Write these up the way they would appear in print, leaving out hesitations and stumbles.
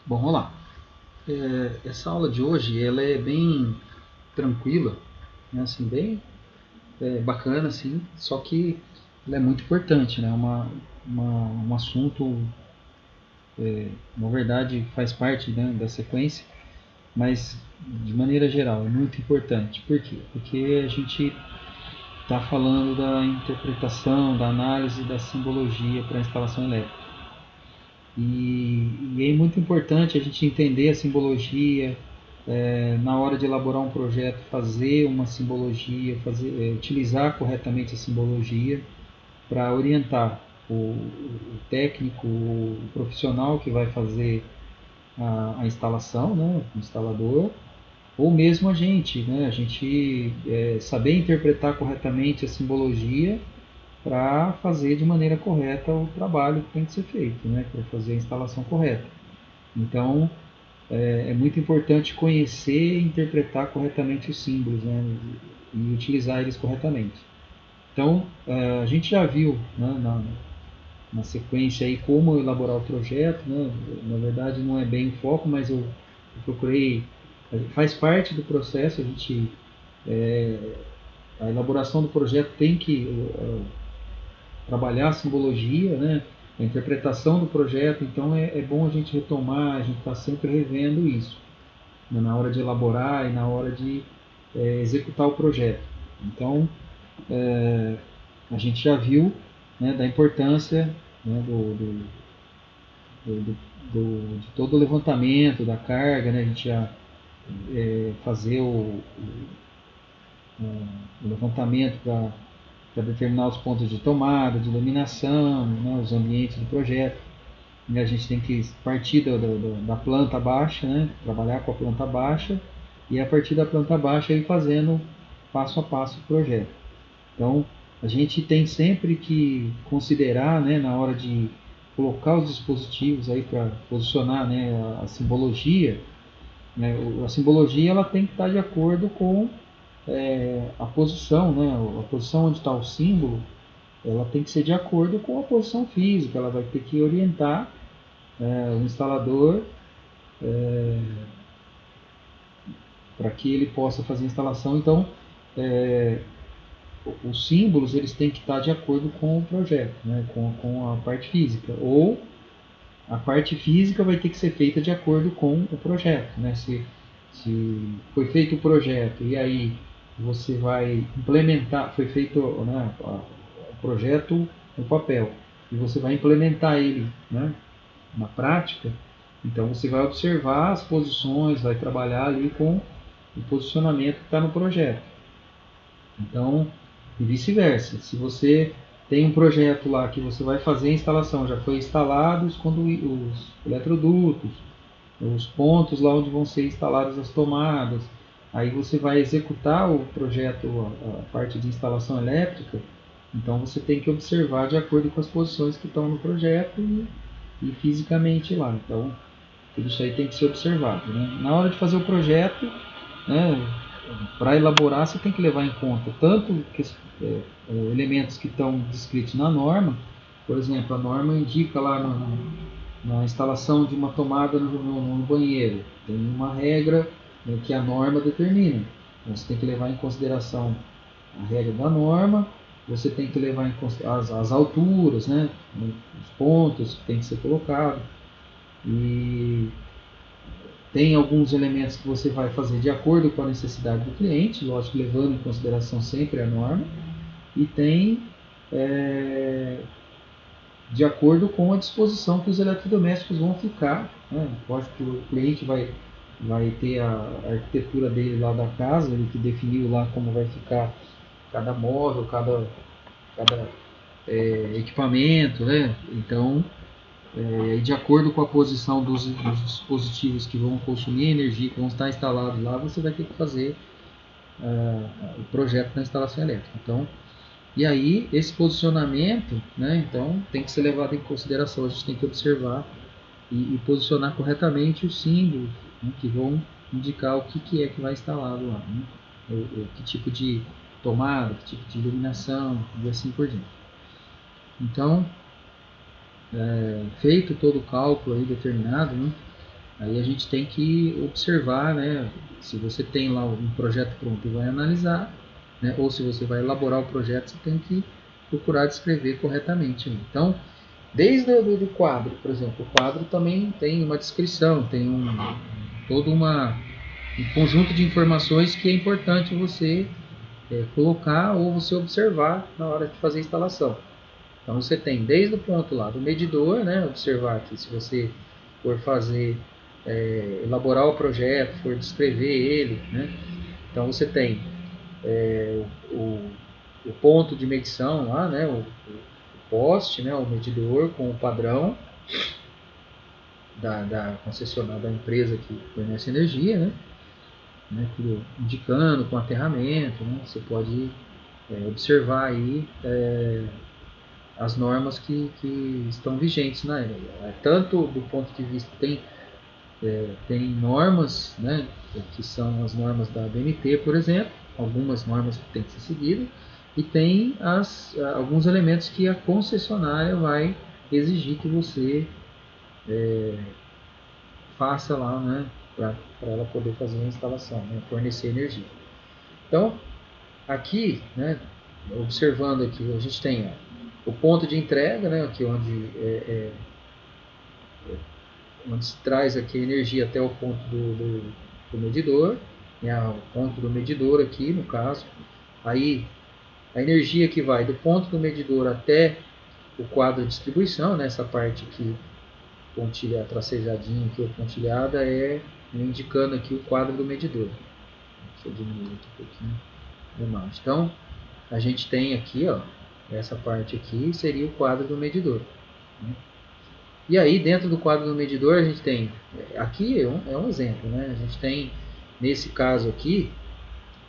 Bom, vamos lá. Essa aula de hoje ela é bem tranquila, né? Assim, bem bacana, assim, só que ela é muito importante, né? Um assunto, na verdade, faz parte, né, da sequência, mas de maneira geral é muito importante. Por quê? Porque a gente está falando da interpretação, da análise da simbologia para a instalação elétrica. E é muito importante a gente entender a simbologia, na hora de elaborar um projeto, fazer uma simbologia, utilizar corretamente a simbologia para orientar o técnico, o profissional que vai fazer a instalação, né, o instalador, ou mesmo a gente, né, a gente saber interpretar corretamente a simbologia para fazer de maneira correta o trabalho que tem que ser feito, né, para fazer a instalação correta. Então, é muito importante conhecer e interpretar corretamente os símbolos, né, e utilizar eles corretamente. Então, a gente já viu, né, na sequência aí como elaborar o projeto, né? Na verdade não é bem o foco, mas eu procurei, faz parte do processo, a elaboração do projeto tem que trabalhar a simbologia, né? A interpretação do projeto, então é bom a gente retomar, a gente está sempre revendo isso, né? Na hora de elaborar e na hora de executar o projeto. Então, a gente já viu, né, da importância, né, de todo o levantamento da carga, né, a gente já fazer o levantamento para determinar os pontos de tomada, de iluminação, né, os ambientes do projeto. E a gente tem que partir da planta baixa, né, trabalhar com a planta baixa, e a partir da planta baixa ir fazendo passo a passo o projeto. Então, a gente tem sempre que considerar, né, na hora de colocar os dispositivos aí para posicionar, né, a simbologia, né, a simbologia ela tem que estar de acordo com a posição, né, a posição onde está o símbolo, ela tem que ser de acordo com a posição física, ela vai ter que orientar o instalador para que ele possa fazer a instalação. Então, os símbolos eles têm que estar de acordo com o projeto, né, com a parte física, ou a parte física vai ter que ser feita de acordo com o projeto, né? Se foi feito o projeto e aí você vai implementar, foi feito, né, o projeto no papel e você vai implementar ele, né, na prática, então você vai observar as posições, vai trabalhar ali com o posicionamento que está no projeto. Então, e vice-versa. Se você tem um projeto lá que você vai fazer a instalação, já foi instalado os eletrodutos, os pontos lá onde vão ser instaladas as tomadas, aí você vai executar o projeto, a parte de instalação elétrica, então você tem que observar de acordo com as posições que estão no projeto e fisicamente lá. Então, tudo isso aí tem que ser observado, né? Na hora de fazer o projeto, né, para elaborar, você tem que levar em conta tanto elementos que estão descritos na norma, por exemplo, a norma indica lá na instalação de uma tomada no banheiro, tem uma regra, né, que a norma determina. Então, você tem que levar em consideração a regra da norma, você tem que levar em consideração as alturas, né, os pontos que tem que ser colocado, e tem alguns elementos que você vai fazer de acordo com a necessidade do cliente, lógico, levando em consideração sempre a norma, e tem de acordo com a disposição que os eletrodomésticos vão ficar, né? Lógico que o cliente vai ter a arquitetura dele lá da casa, ele que definiu lá como vai ficar cada móvel, cada equipamento, né? Então, de acordo com a posição dos dispositivos que vão consumir energia, que vão estar instalados lá, você vai ter que fazer o projeto da instalação elétrica. Então, e aí, esse posicionamento, né, então, tem que ser levado em consideração. A gente tem que observar e posicionar corretamente os símbolos, né, que vão indicar o que é que vai instalado lá, né, que tipo de tomada, que tipo de iluminação e assim por diante. Então, feito todo o cálculo aí determinado, né, Aí a gente tem que observar, né, se você tem lá um projeto pronto e vai analisar, né, ou se você vai elaborar o projeto, você tem que procurar descrever corretamente. Então, desde o quadro, por exemplo, o quadro também tem uma descrição, tem todo um conjunto de informações que é importante você colocar ou você observar na hora de fazer a instalação. Então você tem desde o ponto lá do medidor, né, observar que se você for fazer, elaborar o projeto, for descrever ele, né, então você tem o, o ponto de medição lá, né, o poste, né, o medidor com o padrão da concessionária, da empresa que fornece energia, né, tudo indicando com aterramento, né, você pode observar aí as normas que estão vigentes na área. Tanto do ponto de vista, tem normas, né, que são as normas da ABNT, por exemplo, algumas normas que têm que ser seguidas, e tem alguns elementos que a concessionária vai exigir que você faça lá, né, para ela poder fazer a instalação, né, fornecer energia. Então, aqui, né, observando aqui, a gente tem o ponto de entrega, né, aqui onde se traz aqui a energia até o ponto do medidor, né, o ponto do medidor aqui, no caso. Aí, a energia que vai do ponto do medidor até o quadro de distribuição, né, essa parte aqui, tracejadinha aqui, pontilhada, indicando aqui o quadro do medidor. Deixa eu diminuir aqui um pouquinho a imagem. Então, a gente tem aqui, ó, essa parte aqui seria o quadro do medidor, né? E aí, dentro do quadro do medidor, a gente tem, aqui é um exemplo, né? A gente tem, nesse caso aqui,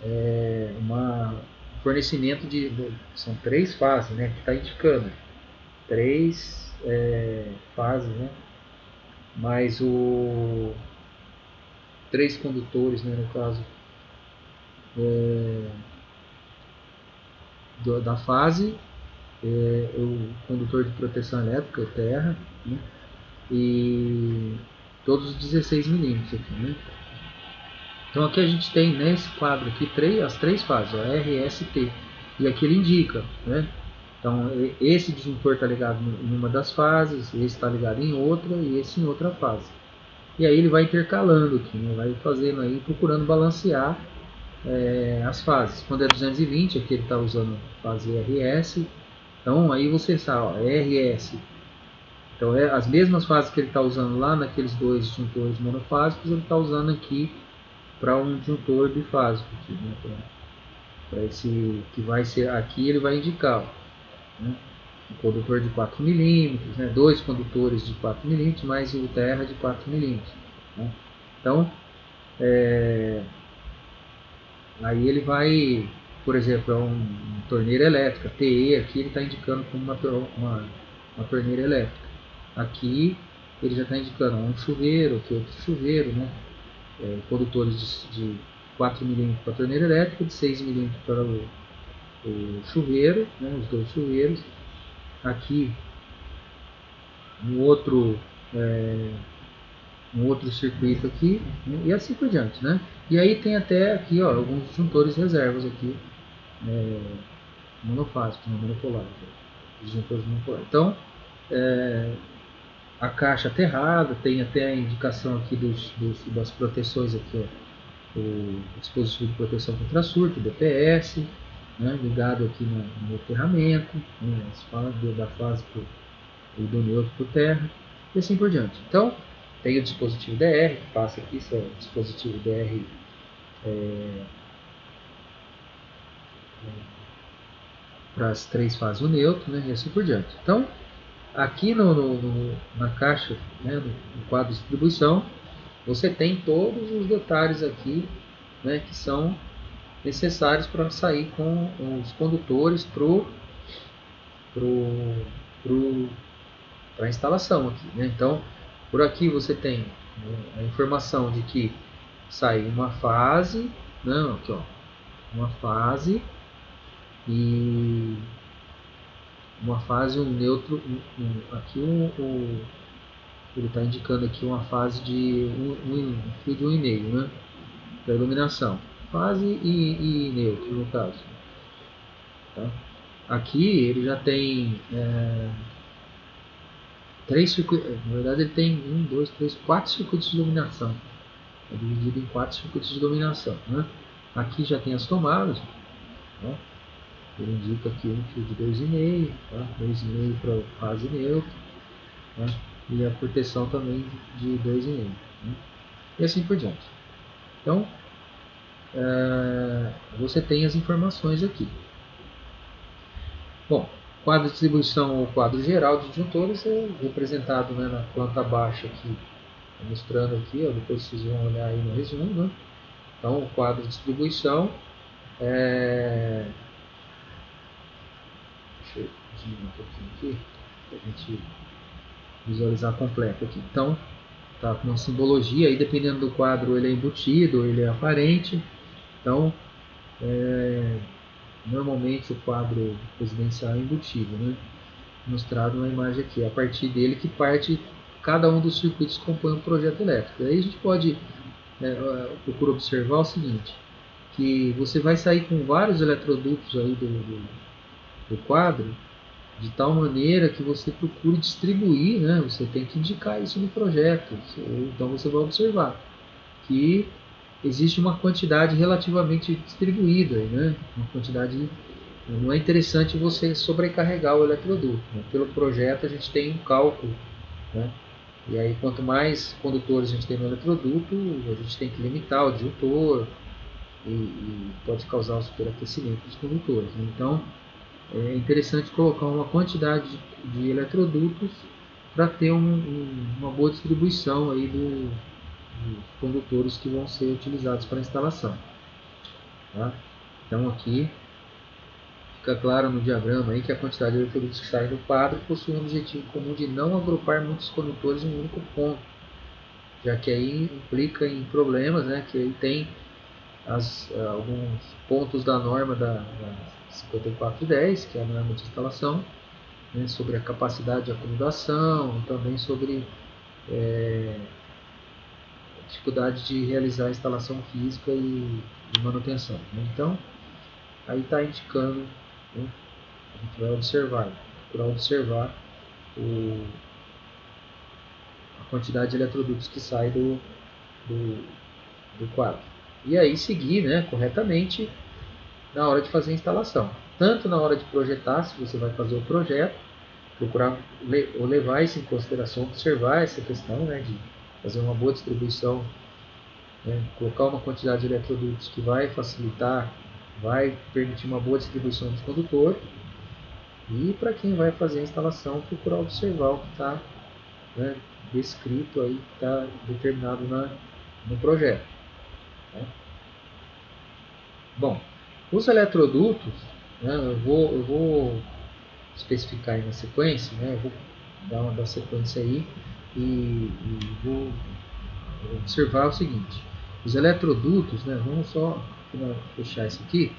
um fornecimento são 3 fases, né? Que está indicando 3 fases, né? Mais 3 condutores, né? No caso da fase, o condutor de proteção elétrica, o terra, né? E todos os 16 milímetros aqui, né? Então aqui a gente tem nesse quadro aqui as 3 fases, ó, R, S, T. E aqui ele indica, né? Então esse disjuntor está ligado em uma das fases, esse está ligado em outra e esse em outra fase. E aí ele vai intercalando aqui, né? Vai fazendo aí, procurando balancear as fases. Quando é 220, aqui ele está usando fase RS. Então aí você sabe, ó, RS. Então as mesmas fases que ele está usando lá naqueles 2 disjuntores monofásicos, ele está usando aqui para um disjuntor bifásico, aqui, né? Para esse que vai ser aqui, ele vai indicar, ó, né? Um condutor de 4 milímetros, né? 2 condutores de 4 milímetros, mais o terra de 4 milímetros, né? Então, aí ele vai, por exemplo, uma torneira elétrica, TE, aqui ele está indicando como uma torneira elétrica. Aqui ele já está indicando um chuveiro, aqui outro chuveiro, né? Condutores de 4 milímetros para a torneira elétrica, de 6 milímetros para o chuveiro, né? Os 2 chuveiros. Aqui um outro circuito aqui, né? E assim por diante, né? E aí tem até aqui, ó, alguns disjuntores reservas aqui, monofásicos, né? Monopolares, disjuntores monopolares. Então, a caixa aterrada, tem até a indicação aqui das proteções aqui, ó, o dispositivo de proteção contra surto, DPS, né, ligado aqui no aterramento, né, da fase do neutro para o terra, e assim por diante. Então, tem o dispositivo DR, que passa aqui, isso é o dispositivo DR para as 3 fases do neutro, né, e assim por diante. Então, aqui na caixa, né, no quadro de distribuição, você tem todos os detalhes aqui, né, que são necessários para sair com os condutores para a instalação aqui, né? Então, por aqui você tem, né, a informação de que sai uma fase, não, aqui, ó, uma fase e uma fase, um neutro, aqui ele está indicando aqui uma fase de um fio de 1,5, né, para iluminação. Fase e neutro, no caso. Tá? Aqui ele já tem 3 circuitos, na verdade ele tem 1, 2, 3, 4 circuitos de iluminação. É dividido em 4 circuitos de iluminação. Né? Aqui já tem as tomadas. Né? Ele indica aqui um fio de 2,5, tá? 2,5 para fase neutra, né? E a proteção também de 2,5, né? E assim por diante. Então, você tem as informações aqui. Bom, quadro de distribuição ou quadro geral de disjuntores é representado, né, na planta baixa aqui, mostrando aqui, ó, depois vocês vão olhar aí no resumo. Né? Então, o quadro de distribuição deixa eu diminuir um pouquinho aqui para a gente visualizar completo aqui. Então, tá com uma simbologia aí, dependendo do quadro, ele é embutido, ele é aparente. Então, normalmente o quadro residencial é embutido, né? Mostrado na imagem aqui, a partir dele que parte cada um dos circuitos que compõem um projeto elétrico. Aí a gente pode procurar observar o seguinte, que você vai sair com vários eletrodutos aí do quadro, de tal maneira que você procure distribuir, né? Você tem que indicar isso no projeto. Então você vai observar que existe uma quantidade relativamente distribuída, né? Uma quantidade, não é interessante você sobrecarregar o eletroduto. Né? Pelo projeto a gente tem um cálculo, né? E aí quanto mais condutores a gente tem no eletroduto, a gente tem que limitar o disjuntor e pode causar o superaquecimento dos condutores. Né? Então é interessante colocar uma quantidade de eletrodutos para ter uma boa distribuição aí dos condutores que vão ser utilizados para a instalação. Tá? Então aqui fica claro no diagrama aí que a quantidade de eletrodutos que saem do quadro possui um objetivo comum de não agrupar muitos condutores em um único ponto, já que aí implica em problemas, né, que aí tem alguns pontos da norma da 5410, que é a norma de instalação, né, sobre a capacidade de acomodação e também sobre a dificuldade de realizar a instalação física e manutenção. Né? Então, aí está indicando, né, a gente vai observar, procurar observar a quantidade de eletrodutos que sai do quadro. E aí seguir, né, corretamente na hora de fazer a instalação. Tanto na hora de projetar, se você vai fazer o projeto, procurar levar isso em consideração, observar essa questão, né, de fazer uma boa distribuição, né, colocar uma quantidade de eletrodutos que vai facilitar, vai permitir uma boa distribuição dos condutores. E para quem vai fazer a instalação, procurar observar o que está, né, descrito aí, que está determinado no projeto. Né? Bom, os eletrodutos, né, eu vou especificar aí na sequência, né, eu vou dar uma sequência aí e vou observar o seguinte: os eletrodutos, né, vamos só fechar isso aqui.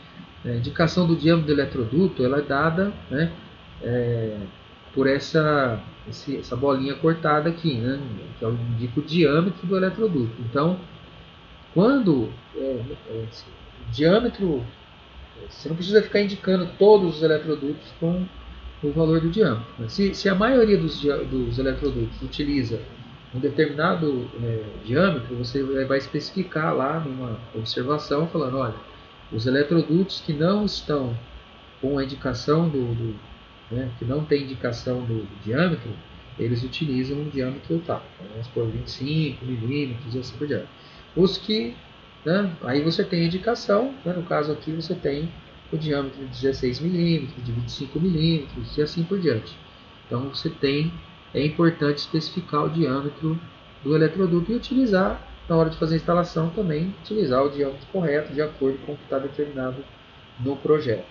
A indicação do diâmetro do eletroduto ela é dada, né, por essa bolinha cortada aqui, né, que indica o diâmetro do eletroduto. Então, quando o diâmetro, você não precisa ficar indicando todos os eletrodutos com o valor do diâmetro. Se a maioria dos eletrodutos utiliza um determinado diâmetro, você vai especificar lá numa observação falando, olha, os eletrodutos que não estão com a indicação que não tem indicação do diâmetro, eles utilizam um diâmetro tal, vamos por 25 milímetros e assim por diante. Os que, né, aí você tem a indicação, né, no caso aqui você tem o diâmetro de 16 milímetros, de 25 milímetros e assim por diante. Então você tem, é importante especificar o diâmetro do eletroduto e utilizar, na hora de fazer a instalação também, utilizar o diâmetro correto de acordo com o que está determinado no projeto.